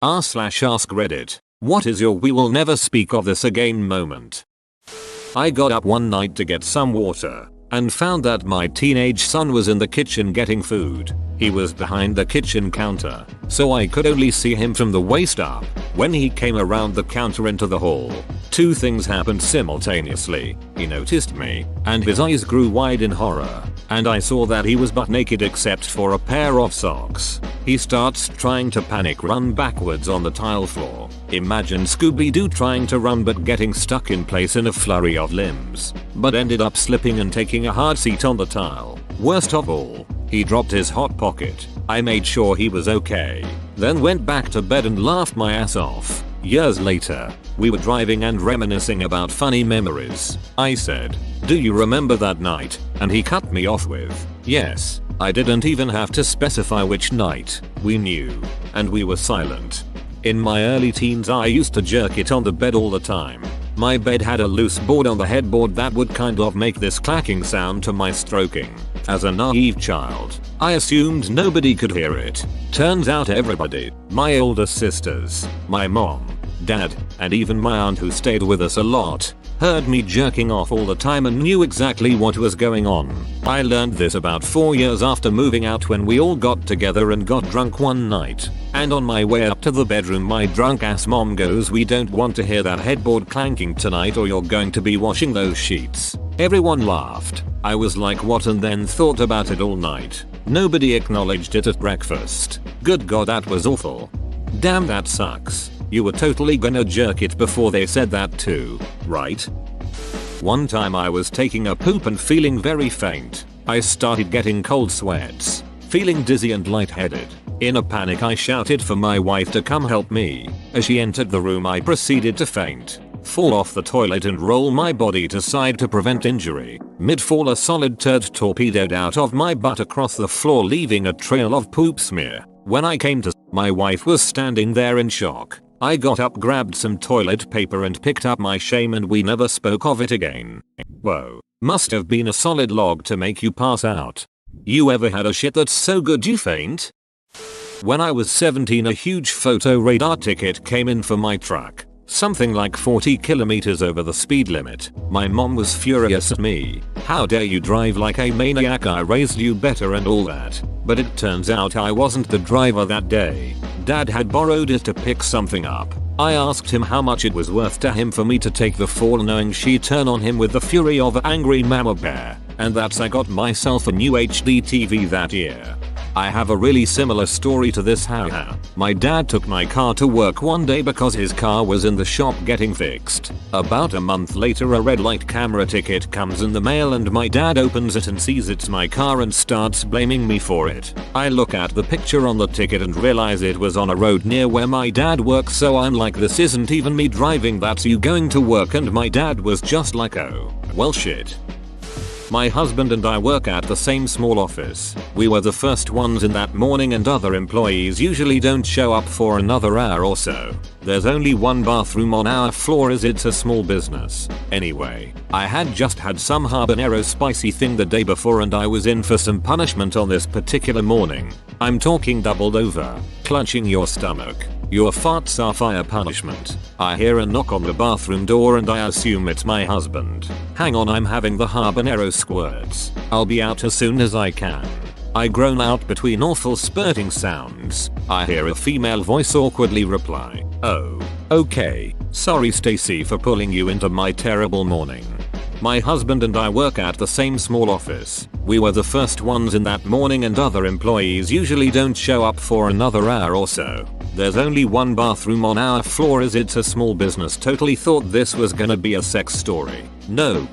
r/ask Reddit. What is your "we will never speak of this again" moment? I got up one night to get some water and found that my teenage son was in the kitchen getting food. He was behind the kitchen counter, so I could only see him from the waist up. When he came around the counter into the hall, two things happened simultaneously. He noticed me, and his eyes grew wide in horror, and I saw that he was butt naked except for a pair of socks. He starts trying to panic run backwards on the tile floor. Imagine Scooby-Doo trying to run but getting stuck in place in a flurry of limbs, but ended up slipping and taking a hard seat on the tile. Worst of all, he dropped his hot pocket. I made sure he was okay, then went back to bed and laughed my ass off. Years later, we were driving and reminiscing about funny memories. I said, "Do you remember that night?" And he cut me off with, "Yes." I didn't even have to specify which night. We knew, and we were silent. In my early teens I used to jerk it on the bed all the time. My bed had a loose board on the headboard that would kind of make this clacking sound to my stroking. As a naive child, I assumed nobody could hear it. Turns out everybody. My older sisters, my mom, dad, and even my aunt, who stayed with us a lot, heard me jerking off all the time and knew exactly what was going on. I learned this about 4 years after moving out, when we all got together and got drunk one night. And on my way up to the bedroom, my drunk ass mom goes, "We don't want to hear that headboard clanking tonight or you're going to be washing those sheets." Everyone laughed. I was like, what? And then thought about it all night. Nobody acknowledged it at breakfast. Good God, that was awful. Damn, that sucks. You were totally gonna jerk it before they said that too, right? One time I was taking a poop and feeling very faint. I started getting cold sweats, feeling dizzy and lightheaded. In a panic I shouted for my wife to come help me. As she entered the room I proceeded to faint, fall off the toilet and roll my body to side to prevent injury. Mid-fall a solid turd torpedoed out of my butt across the floor, leaving a trail of poop smear. When I came to, my wife was standing there in shock. I got up, grabbed some toilet paper and picked up my shame, and we never spoke of it again. Whoa. Must have been a solid log to make you pass out. You ever had a shit that's so good you faint? When I was 17 a huge photo radar ticket came in for my truck. Something like 40 kilometers over the speed limit. My mom was furious at me. "How dare you drive like a maniac, I raised you better," and all that. But it turns out I wasn't the driver that day. Dad had borrowed it to pick something up. I asked him how much it was worth to him for me to take the fall, knowing she'd turn on him with the fury of an angry mama bear. And that's I got myself a new HD TV that year. I have a really similar story to this. Haha. My dad took my car to work one day because his car was in the shop getting fixed. About a month later a red light camera ticket comes in the mail and my dad opens it and sees it's my car and starts blaming me for it. I look at the picture on the ticket and realize it was on a road near where my dad works, so I'm like, this isn't even me driving, that's you going to work. And my dad was just like, oh, well shit. My husband and I work at the same small office. We were the first ones in that morning and other employees usually don't show up for another hour or so. There's only one bathroom on our floor as it's a small business. Anyway, I had just had some habanero spicy thing the day before and I was in for some punishment on this particular morning. I'm talking doubled over, clutching your stomach. Your farts are fire punishment. I hear a knock on the bathroom door and I assume it's my husband. Hang on, I'm having the habanero squirts. I'll be out as soon as I can. I groan out between awful spurting sounds. I hear a female voice awkwardly reply, "Oh, okay. Sorry Stacy for pulling you into my terrible morning." My husband and I work at the same small office. We were the first ones in that morning and other employees usually don't show up for another hour or so. There's only one bathroom on our floor as it's a small business. Totally thought this was gonna be a sex story. Nope.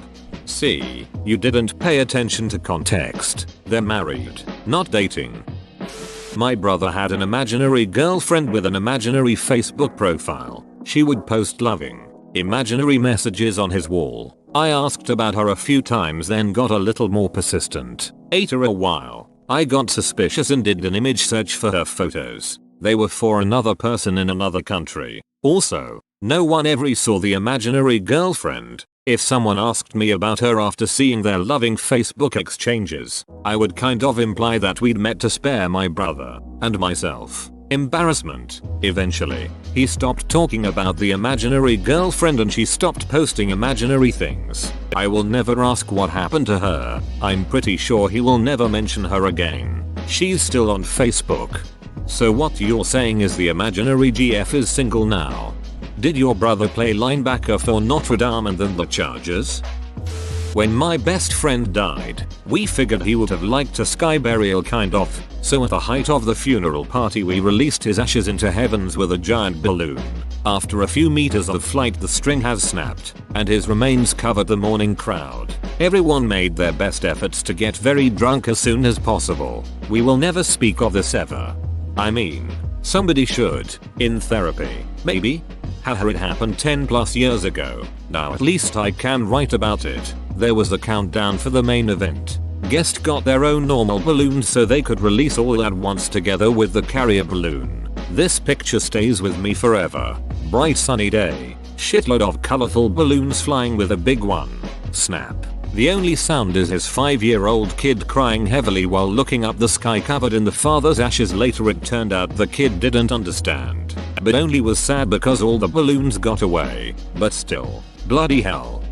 See, you didn't pay attention to context. They're married, not dating. My brother had an imaginary girlfriend with an imaginary Facebook profile. She would post loving, imaginary messages on his wall. I asked about her a few times, then got a little more persistent. After a while, I got suspicious and did an image search for her photos. They were for another person in another country. Also, no one ever saw the imaginary girlfriend. If someone asked me about her after seeing their loving Facebook exchanges, I would kind of imply that we'd met to spare my brother and myself. Embarrassment. Eventually, he stopped talking about the imaginary girlfriend and she stopped posting imaginary things. I will never ask what happened to her. I'm pretty sure he will never mention her again. She's still on Facebook. So what you're saying is the imaginary GF is single now. Did your brother play linebacker for Notre Dame and then the Chargers? When my best friend died, we figured he would have liked a sky burial kind of, so at the height of the funeral party we released his ashes into heavens with a giant balloon. After a few meters of flight the string has snapped, and his remains covered the mourning crowd. Everyone made their best efforts to get very drunk as soon as possible. We will never speak of this ever. I mean, somebody should, in therapy, maybe? Haha, it happened 10 plus years ago. Now at least I can write about it. There was a countdown for the main event. Guests got their own normal balloons so they could release all at once together with the carrier balloon. This picture stays with me forever. Bright sunny day. Shitload of colorful balloons flying with a big one. Snap. The only sound is his 5-year-old kid crying heavily while looking up the sky covered in the father's ashes. Later it turned out the kid didn't understand, but only was sad because all the balloons got away. But still, bloody hell.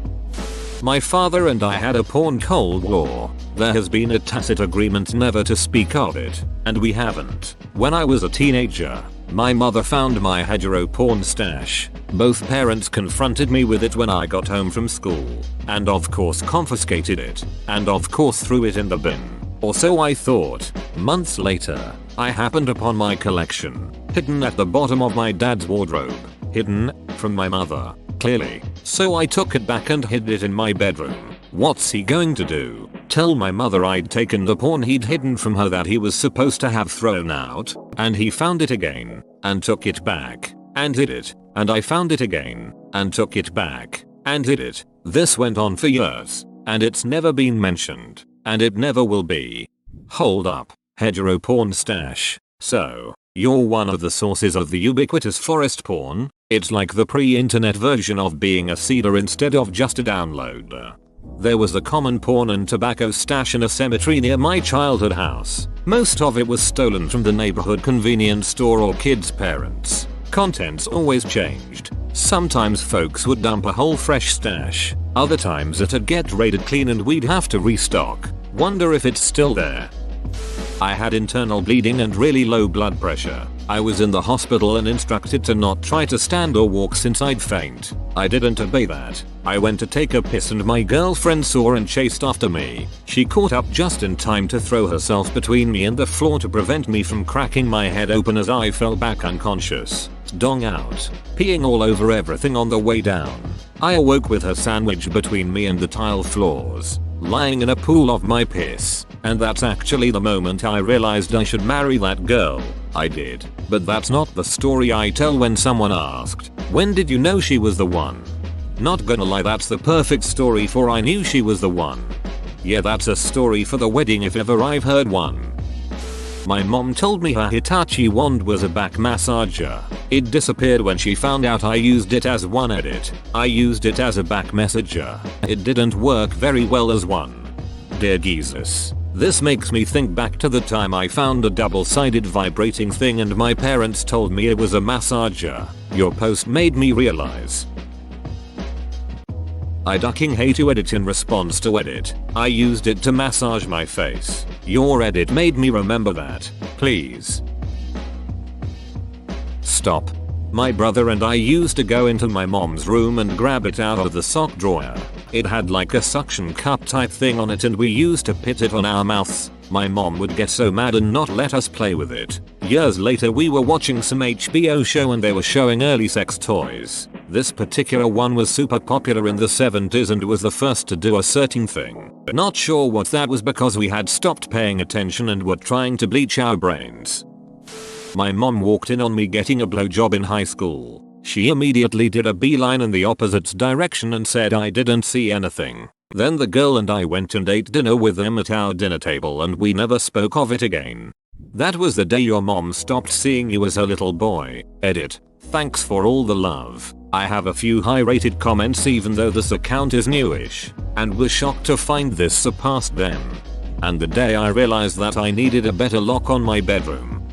My father and I had a porn Cold War. There has been a tacit agreement never to speak of it, and we haven't. When I was a teenager, my mother found my hetero porn stash. Both parents confronted me with it when I got home from school, and of course confiscated it, and of course threw it in the bin. Or so I thought. Months later, I happened upon my collection, hidden at the bottom of my dad's wardrobe. Hidden from my mother, clearly. So I took it back and hid it in my bedroom. What's he going to do? Tell my mother I'd taken the porn he'd hidden from her that he was supposed to have thrown out, and he found it again, and took it back, and hid it, and I found it again, and took it back, and hid it. This went on for years, and it's never been mentioned, and it never will be. Hold up, hetero porn stash. So, you're one of the sources of the ubiquitous forest porn? It's like the pre-internet version of being a seeder instead of just a downloader. There was a common porn and tobacco stash in a cemetery near my childhood house. Most of it was stolen from the neighborhood convenience store or kids' parents. Contents always changed. Sometimes folks would dump a whole fresh stash. Other times it'd get raided clean and we'd have to restock. Wonder if it's still there. I had internal bleeding and really low blood pressure. I was in the hospital and instructed to not try to stand or walk since I'd faint. I didn't obey that. I went to take a piss and my girlfriend saw and chased after me. She caught up just in time to throw herself between me and the floor to prevent me from cracking my head open as I fell back unconscious. Dong out. Peeing all over everything on the way down. I awoke with her sandwiched between me and the tile floors, lying in a pool of my piss. And that's actually the moment I realized I should marry that girl. I did. But that's not the story I tell when someone asked, when did you know she was the one? Not gonna lie, that's the perfect story for I knew she was the one. Yeah, that's a story for the wedding if ever I've heard one. My mom told me her Hitachi wand was a back massager. It disappeared when she found out I used it as one edit. I used it as a back messenger. It didn't work very well as one. Dear Jesus. This makes me think back to the time I found a double-sided vibrating thing and my parents told me it was a massager. Your post made me realize. I ducking hate to edit in response to edit. I used it to massage my face. Your edit made me remember that. Please. Stop. My brother and I used to go into my mom's room and grab it out of the sock drawer. It had like a suction cup type thing on it and we used to pit it on our mouths. My mom would get so mad and not let us play with it. Years later we were watching some HBO show and they were showing early sex toys. This particular one was super popular in the 70s and was the first to do a certain thing. Not sure what that was because we had stopped paying attention and were trying to bleach our brains. My mom walked in on me getting a blowjob in high school. She immediately did a beeline in the opposite direction and said I didn't see anything. Then the girl and I went and ate dinner with them at our dinner table and we never spoke of it again. That was the day your mom stopped seeing you as a little boy. Edit. Thanks for all the love. I have a few high rated comments even though this account is newish, and was shocked to find this surpassed them. And the day I realized that I needed a better lock on my bedroom.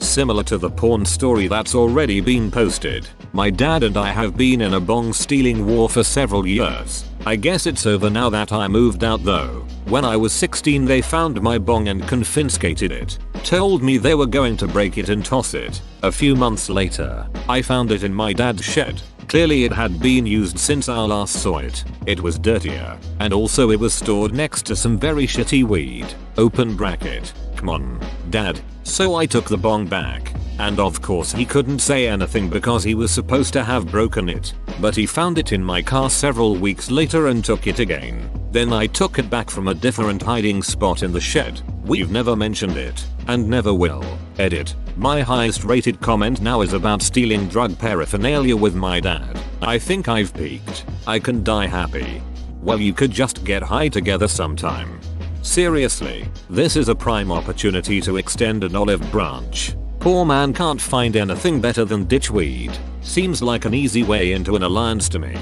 Similar to the porn story that's already been posted, my dad and I have been in a bong stealing war for several years. I guess it's over now that I moved out though. When I was 16 they found my bong and confiscated it. Told me they were going to break it and toss it. A few months later, I found it in my dad's shed. Clearly it had been used since I last saw it. It was dirtier, and also it was stored next to some very shitty weed. Open bracket. Come on, dad. So I took the bong back. And of course he couldn't say anything because he was supposed to have broken it. But he found it in my car several weeks later and took it again. Then I took it back from a different hiding spot in the shed. We've never mentioned it, and never will. Edit. My highest rated comment now is about stealing drug paraphernalia with my dad. I think I've peaked. I can die happy. Well, you could just get high together sometime. Seriously, this is a prime opportunity to extend an olive branch. Poor man can't find anything better than ditch weed. Seems like an easy way into an alliance to me.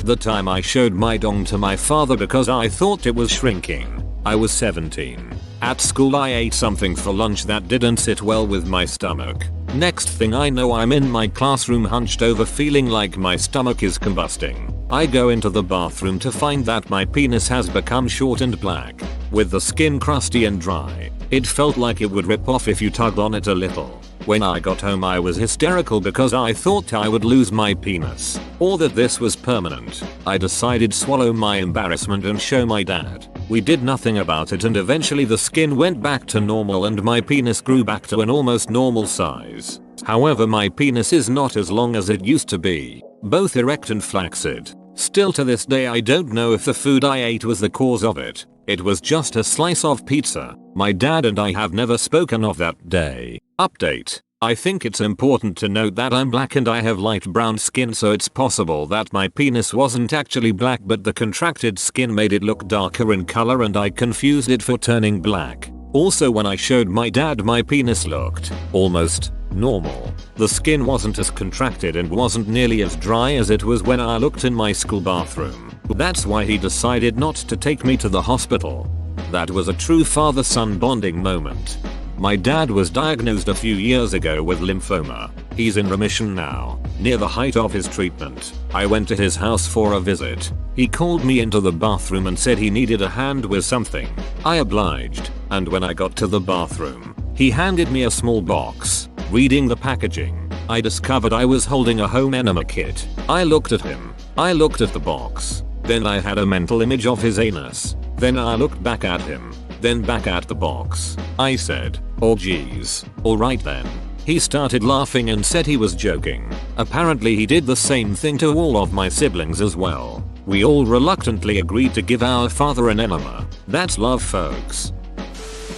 The time I showed my dong to my father because I thought it was shrinking. I was 17. At school I ate something for lunch that didn't sit well with my stomach. Next thing I know I'm in my classroom hunched over feeling like my stomach is combusting. I go into the bathroom to find that my penis has become short and black, with the skin crusty and dry. It felt like it would rip off if you tugged on it a little. When I got home I was hysterical because I thought I would lose my penis, or that this was permanent. I decided to swallow my embarrassment and show my dad. We did nothing about it and eventually the skin went back to normal and my penis grew back to an almost normal size. However, my penis is not as long as it used to be, both erect and flaccid. Still to this day I don't know if the food I ate was the cause of it. It was just a slice of pizza. My dad and I have never spoken of that day. Update. I think it's important to note that I'm black and I have light brown skin, so it's possible that my penis wasn't actually black but the contracted skin made it look darker in color and I confused it for turning black. Also, when I showed my dad my penis looked almost normal. The skin wasn't as contracted and wasn't nearly as dry as it was when I looked in my school bathroom. That's why he decided not to take me to the hospital. That was a true father-son bonding moment. My dad was diagnosed a few years ago with lymphoma. He's in remission now, near the height of his treatment. I went to his house for a visit. He called me into the bathroom and said he needed a hand with something. I obliged, and when I got to the bathroom, he handed me a small box. Reading the packaging, I discovered I was holding a home enema kit. I looked at him. I looked at the box. Then I had a mental image of his anus. Then I looked back at him. Then back at the box. I said, "Oh geez, alright then." He started laughing and said he was joking. Apparently he did the same thing to all of my siblings as well. We all reluctantly agreed to give our father an enema. That's love, folks.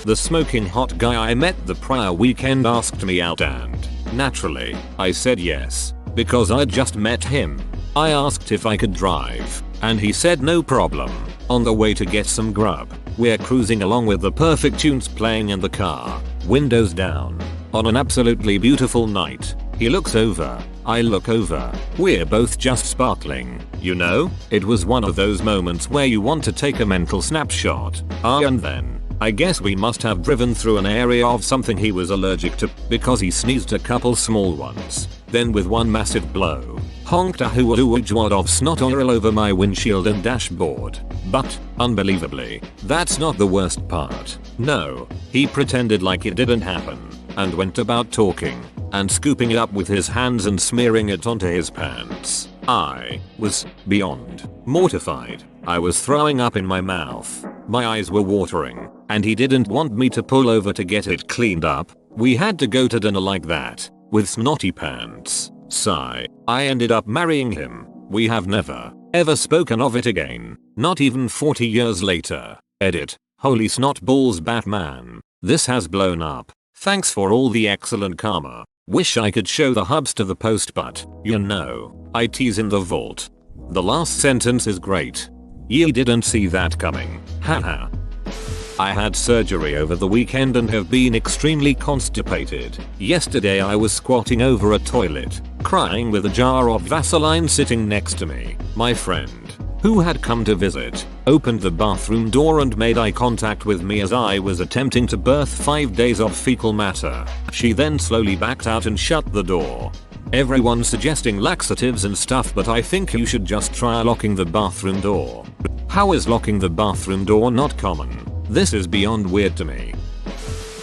The smoking hot guy I met the prior weekend asked me out and, naturally, I said yes, because I'd just met him. I asked if I could drive, and he said no problem. On the way to get some grub, we're cruising along with the perfect tunes playing in the car, windows down, on an absolutely beautiful night. He looks over, I look over, we're both just sparkling. You know, it was one of those moments where you want to take a mental snapshot. And then, I guess we must have driven through an area of something he was allergic to, because he sneezed a couple small ones. Then with one massive blow, honked a wad of snot oil over my windshield and dashboard. But, unbelievably, that's not the worst part. No, he pretended like it didn't happen, and went about talking, and scooping it up with his hands and smearing it onto his pants. I was beyond mortified. I was throwing up in my mouth. My eyes were watering, and he didn't want me to pull over to get it cleaned up. We had to go to dinner like that, with snotty pants. Sigh. I ended up marrying him. We have never, ever spoken of it again. Not even 40 years later. Edit. Holy snot balls, Batman. This has blown up. Thanks for all the excellent karma. Wish I could show the hubs to the post, but, you know, IT's in the vault. The last sentence is great. Ye didn't see that coming. Haha. I had surgery over the weekend and have been extremely constipated. Yesterday I was squatting over a toilet, crying with a jar of Vaseline sitting next to me. My friend, who had come to visit, opened the bathroom door and made eye contact with me as I was attempting to birth 5 days of fecal matter. She then slowly backed out and shut the door. Everyone's suggesting laxatives and stuff, but I think you should just try locking the bathroom door. How is locking the bathroom door not common? This is beyond weird to me.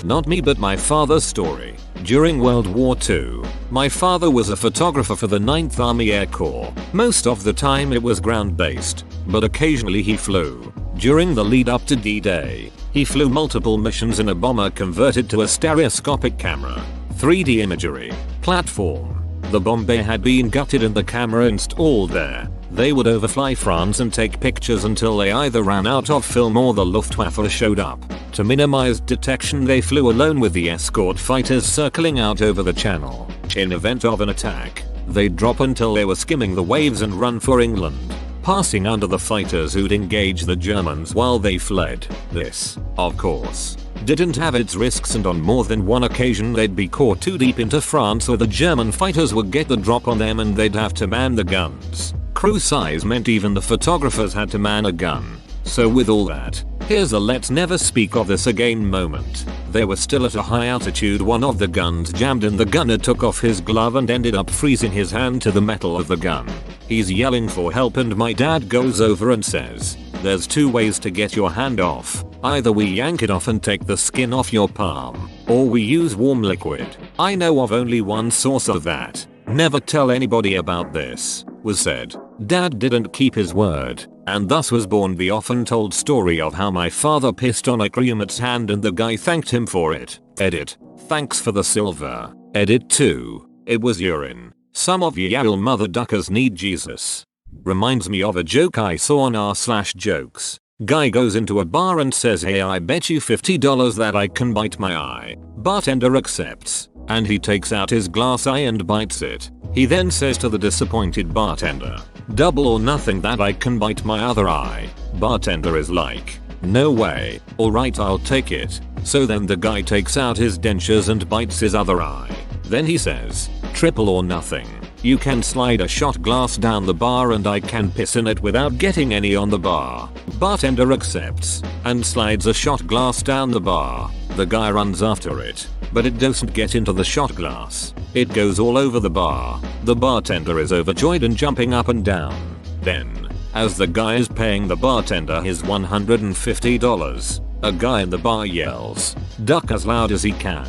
Not me, but my father's story. During World War II, my father was a photographer for the 9th Army Air Corps. Most of the time it was ground-based, but occasionally he flew. During the lead up to D-Day, he flew multiple missions in a bomber converted to a stereoscopic camera, 3D imagery, platform. The bomb bay had been gutted and the camera installed there. They would overfly France and take pictures until they either ran out of film or the Luftwaffe showed up. To minimize detection, they flew alone with the escort fighters circling out over the channel. In event of an attack, they'd drop until they were skimming the waves and run for England, passing under the fighters who'd engage the Germans while they fled. This, of course, didn't have its risks, and on more than one occasion they'd be caught too deep into France or the German fighters would get the drop on them and they'd have to man the guns. Crew size meant even the photographers had to man a gun. So with all that, here's a let's never speak of this again moment. They were still at a high altitude. One of the guns jammed and the gunner took off his glove and ended up freezing his hand to the metal of the gun. He's yelling for help and my dad goes over and says, "There's 2 ways to get your hand off. Either we yank it off and take the skin off your palm, or we use warm liquid." I know of only one source of that. "Never tell anybody about this," was said. Dad didn't keep his word, and thus was born the often told story of how my father pissed on a crewmate's hand and the guy thanked him for it. Edit. Thanks for the silver. Edit 2. It was urine. Some of you yaddle mother duckers need Jesus. Reminds me of a joke I saw on r/jokes. Guy goes into a bar and says, "Hey, I bet you $50 that I can bite my eye." Bartender accepts, and he takes out his glass eye and bites it. He then says to the disappointed bartender, "Double or nothing that I can bite my other eye." Bartender is like, "No way. Alright, I'll take it." So then the guy takes out his dentures and bites his other eye. Then he says, "Triple or nothing. You can slide a shot glass down the bar and I can piss in it without getting any on the bar." Bartender accepts and slides a shot glass down the bar. The guy runs after it, but it doesn't get into the shot glass. It goes all over the bar. The bartender is overjoyed and jumping up and down. Then, as the guy is paying the bartender his $150, a guy in the bar yells, "Duck," as loud as he can.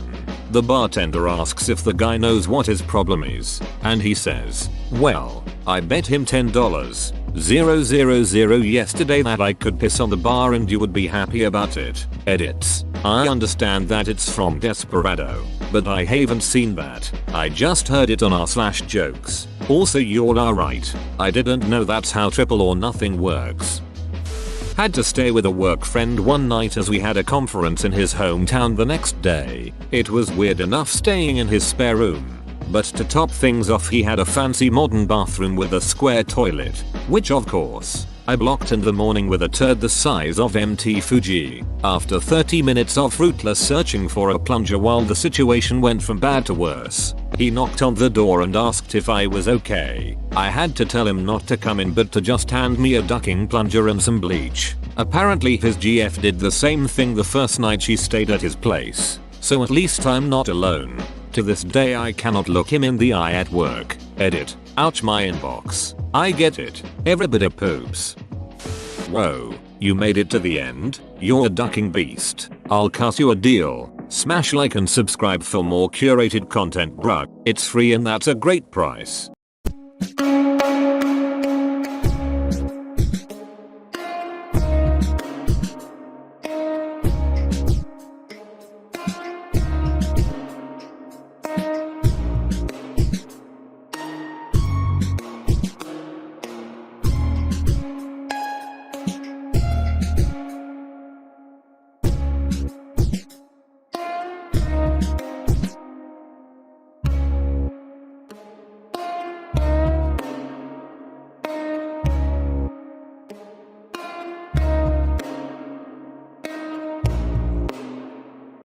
The bartender asks if the guy knows what his problem is, and he says, "Well, I bet him $10,000 yesterday that I could piss on the bar and you would be happy about it." Edits. I understand that it's from Desperado, but I haven't seen that. I just heard it on r/jokes. Also, you're alright. I didn't know that's how triple or nothing works. Had to stay with a work friend one night as we had a conference in his hometown the next day. It was weird enough staying in his spare room, but to top things off, he had a fancy modern bathroom with a square toilet, which of course, I blocked in the morning with a turd the size of MT Fuji. After 30 minutes of fruitless searching for a plunger while the situation went from bad to worse, he knocked on the door and asked if I was okay. I had to tell him not to come in but to just hand me a ducking plunger and some bleach. Apparently his GF did the same thing the first night she stayed at his place, so at least I'm not alone. To this day I cannot look him in the eye at work. Edit. Ouch, my inbox. I get it. Everybody poops. Whoa, you made it to the end? You're a ducking beast. I'll cut you a deal. Smash like and subscribe for more curated content, bruh. It's free and that's a great price.